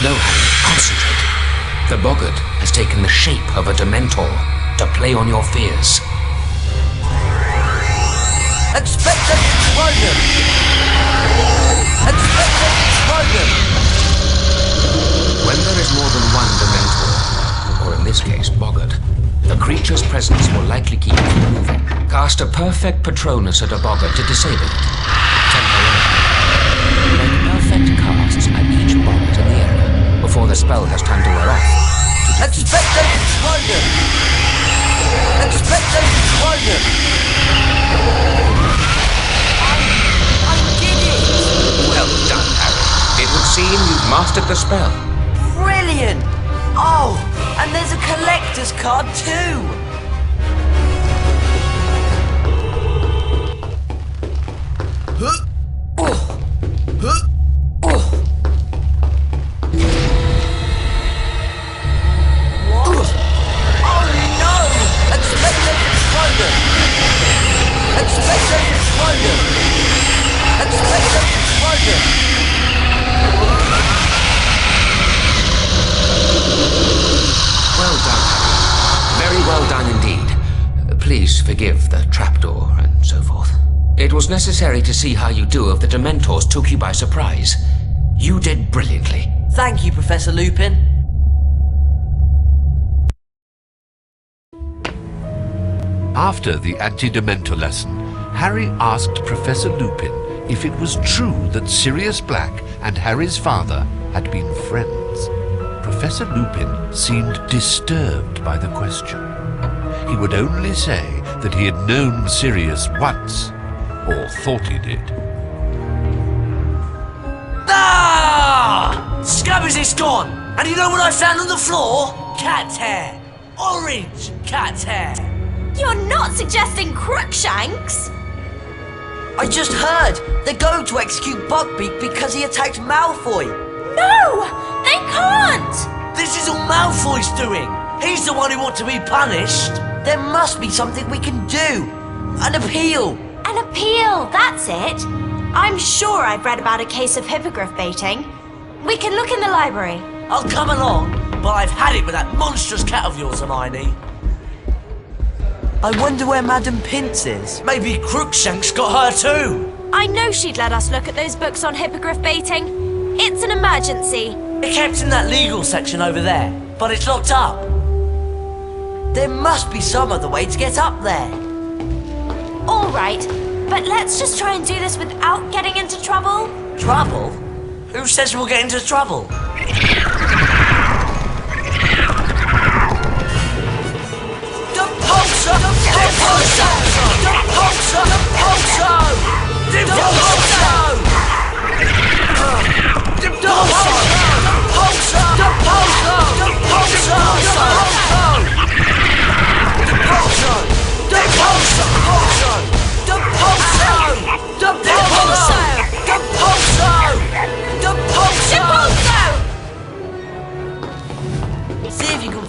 No, Harry, concentrate. The boggart has taken the shape of a Dementor to play on your fears. Expecto Patronum! Expecto Patronum! When there is more than one Dementor, or in this case, boggart, the creature's presence will likely keep you from moving. Cast a perfect Patronus at a boggart to disable it. Temporarily. Make perfect casts at each boggart in the area before the spell has time to wear off. Expecto Patronum! Expecto Patronum! I did it! Well done, Harry. It would seem you've mastered the spell. Brilliant! Oh, and there's a collector's card too! Please forgive the trapdoor and so forth. It was necessary to see how you do if the Dementors took you by surprise. You did brilliantly. Thank you, Professor Lupin. After the anti-Dementor lesson, Harry asked Professor Lupin if it was true that Sirius Black and Harry's father had been friends. Professor Lupin seemed disturbed by the question. He would only say that he had known Sirius once, or thought he did. Ah! Scabbers is gone! And you know what I found on the floor? Cat's hair! Orange cat's hair! You're not suggesting Crookshanks? I just heard they're going to execute Buckbeak because he attacked Malfoy! No! They can't! This is all Malfoy's doing! He's the one who wants to be punished! There must be something we can do! An appeal! An appeal, that's it! I'm sure I've read about a case of hippogriff baiting. We can look in the library. I'll come along, but I've had it with that monstrous cat of yours, Hermione. I wonder where Madam Pince is. Maybe Crookshanks got her too. I know she'd let us look at those books on hippogriff baiting. It's an emergency. It kept in that legal section over there, but it's locked up. There must be some other way to get up there. All right, but let's just try and do this without getting into trouble. Trouble? Who says we'll get into trouble? Depulso! Depulso! Depulso! Depulso! Depulso!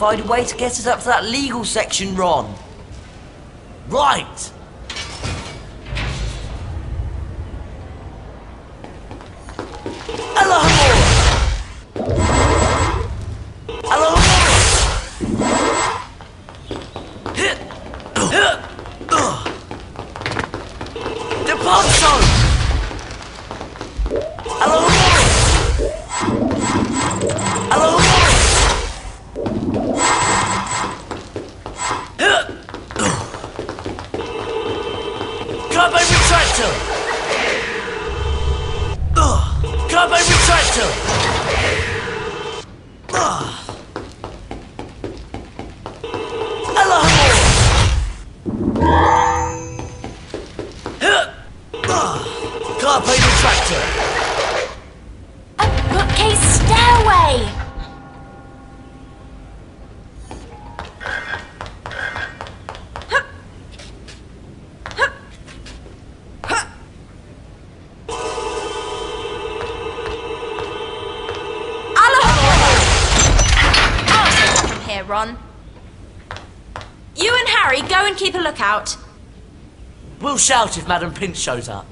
find a way to get us up to that legal section, Ron. Right. Alohomora! Alohomora! Depart zone! Alohomora! Alohomora! Carbo retractor! Carbo retractor! Alohomora! Carbo retractor! A bookcase stairway! Ron. You and Harry go and keep a lookout. We'll shout if Madam Pinch shows up.